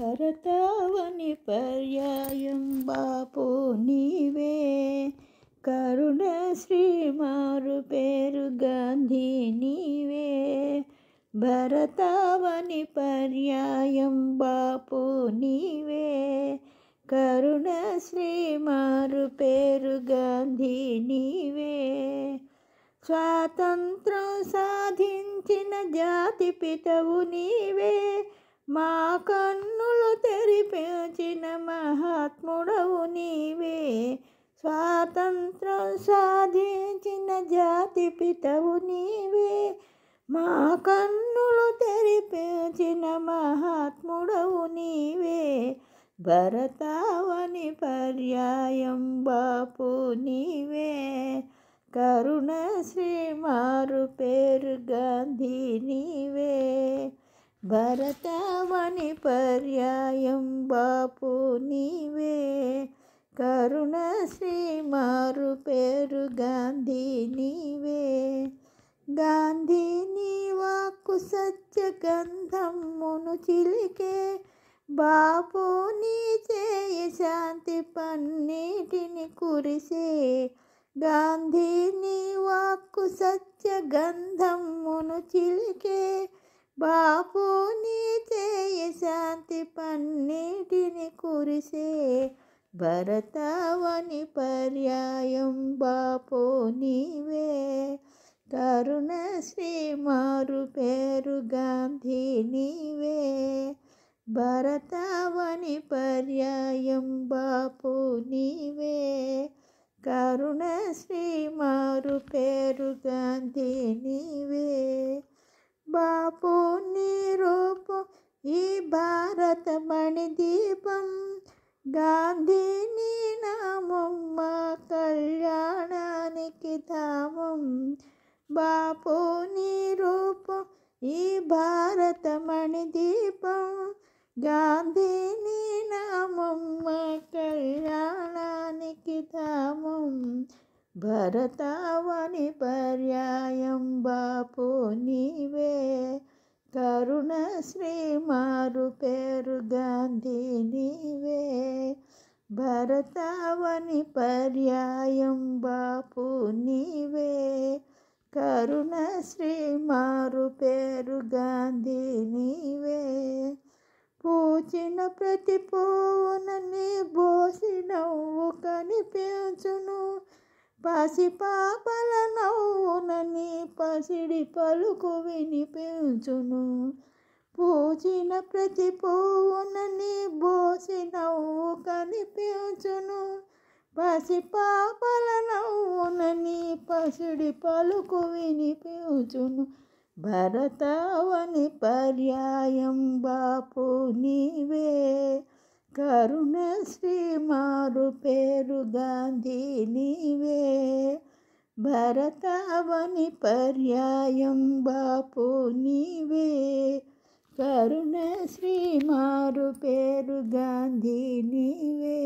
భరతావని పర్యాయం బాపు నీవే, కరుణ శ్రీ మారు పేరు గాంధీ నీవే. భరతావని పర్యాయం బాపు నీవే, కరుణ శ్రీ మారు పేరు గాంధీ నీవే. స్వాతంత్రం సాధించిన జాతి పితవు నీవే, మా కన్నులు తెరిపించిన మహాత్ముడవు నీవే. స్వాతంత్రం సాధించిన జాతి పితవు నీవే, మా కన్నులు తెరిపించిన మహాత్ముడవు నీవే. భరతావని పర్యాయం బాపు నీవే, కరుణ శ్రీ మారు పేరు గాంధీ నీవే. భరతావని పర్యాయం బాపు నీవే, కరుణ శ్రీ మారు పేరు గాంధీ నీవే. గాంధీ నీ వాక్కు సత్య గంధమును చిలికే, బాపు నీ చేయి శాంతి పన్నీటిని కురిసే. గాంధీ నీ వాక్కు సత్య గంధమును చిలికే, బాపు నీ చేయి శాంతి పన్నీటిని కురిసే. భరతావని పర్యాయం బాపు నీవే, కరుణ శ్రీ మారు పేరు గాంధీ నీవే. భరతావని పర్యాయం బాపు నీవే, కరుణ శ్రీ మారు పేరు గాంధీ నీవే. బాపు నీ రూపం ఈ భారత మణిదీపం, గాంధీ నీ నామం మా కళ్యాణానికి ధామం. బాపు నీ రూపం ఈ భారత మణిదీపం, గాంధీ నీ నామం మా కళ్యాణానికి ధామం. భరతావని పర్యాయం బాపు నీవే, కరుణ శ్రీ మారు పేరు గాంధీ నీవే. భరతావని పర్యాయం బాపు నీవే, కరుణ శ్రీ మారు పేరు గాంధీ నీవే. పూచిన ప్రతి పువ్వున నీ బోసి నవ్వు కనిపించును, పసిపాపల నవ్వున నీ పసిడి పలుకు వినిపించును. పూచిన ప్రతి పువ్వున నీ బోసి నవ్వు కనిపించును, పసిపాపల నవ్వున నీ పసిడి పలుకు వినిపించును. భరతావని పర్యాయం బాపు నీవే, కరుణ శ్రీ మారు పేరు గాంధీ నీవే. భరతావని పర్యాయం బాపు నీవే, కరుణ శ్రీ మారు పేరు గాంధీ నీవే.